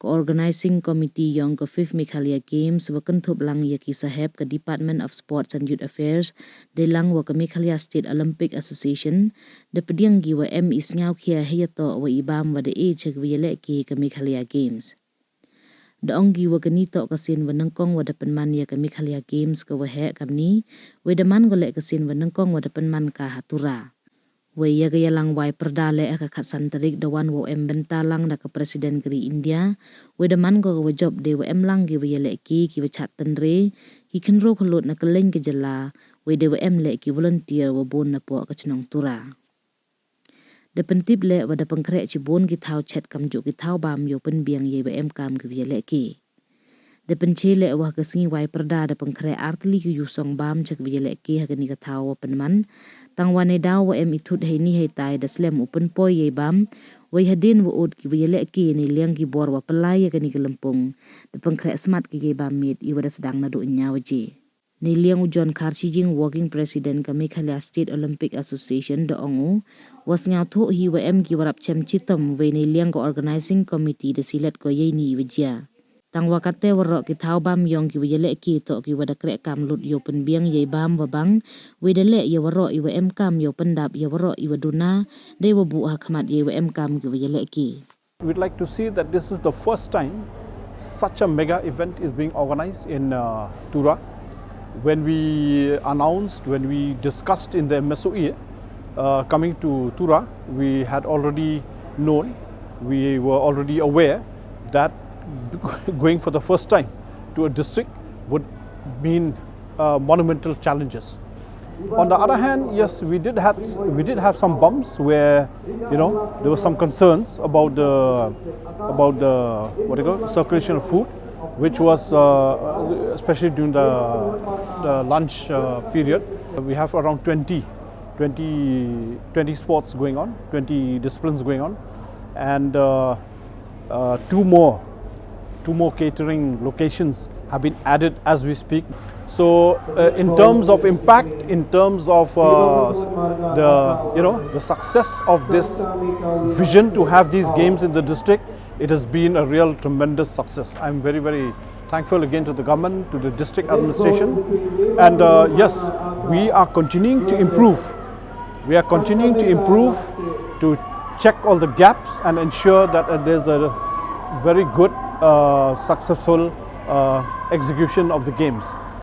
Organizing Committee yang ke 5th Meghalaya Games wakan thup lang ya ki saheb ke Department of Sports and Youth Affairs de lang wa ke Meghalaya State Olympic Association de pediang gi wa is ngau khia hiyato wa ibam wa de chek wi le ki ke Meghalaya Games. De ongi wa ganito kasin wa nangkong wa depan man ya ke Meghalaya Games ke wa he kamni wa de man golek kasin wa nangkong wa depan man ka hatura. Wei ya gaya lang wai perdale ka khatsan tarik dawan wo benta lang da ke presiden keri India we de man go wa job de wa lang gi we le ki wa chat tanre ki khenro kholot na keleng ke jela we de wa le ki volunteer wa bon na po ka chnong tura de pentip le wa da pangkre chi bon ki thau chat kam ju ki thau bam yo pen biang ye wa kam ki we le ki de penchele wa ka singi wai perda da pangkre artli ki yusong bam chak we le ki ha ni ka thau pen man tang wane daw wa itut hei ni hei tai da slem open poi ye bam wei hadin wa od ki wele ki ni liang ki bor wa pelai ka ni kelempung de pangkre smat ki ge bam mit i wada sedang na do nya waji ni liang John Karsijing working president ka Meghalaya State Olympic Association de ongu was ngau tho hi wa ki warap chem chitom we ni liang ko organizing committee de silat ko ye ni wajia tang wakate warok ki thau bam yong ki wele ki to ki wada krek kam lut yo pen biang ye bam wa bang we de le ye warok i wa kam yo pyndap ye warok i wa duna de wa bu ha khamat ye wa kam ki wele ki. We'd like to see that this is the first time such a mega event is being organized in Tura. When we announced, when we discussed in the MSOE coming to Tura, we had already known, we were already aware that going for the first time to a district would mean monumental challenges. On the other hand, yes, we did have some bumps where there were some concerns about the what do you call circulation of food, which was especially during the lunch period. We have around 20 sports going on, 20 disciplines going on, and two more catering locations have been added as we speak. So in terms of impact, in terms of the success of this vision to have these games in the district, it has been a real tremendous success. I'm very, very thankful again to the government, to the district administration, and yes, we are continuing to improve. We are continuing to improve, to check all the gaps and ensure that there's a very good, successful execution of the games.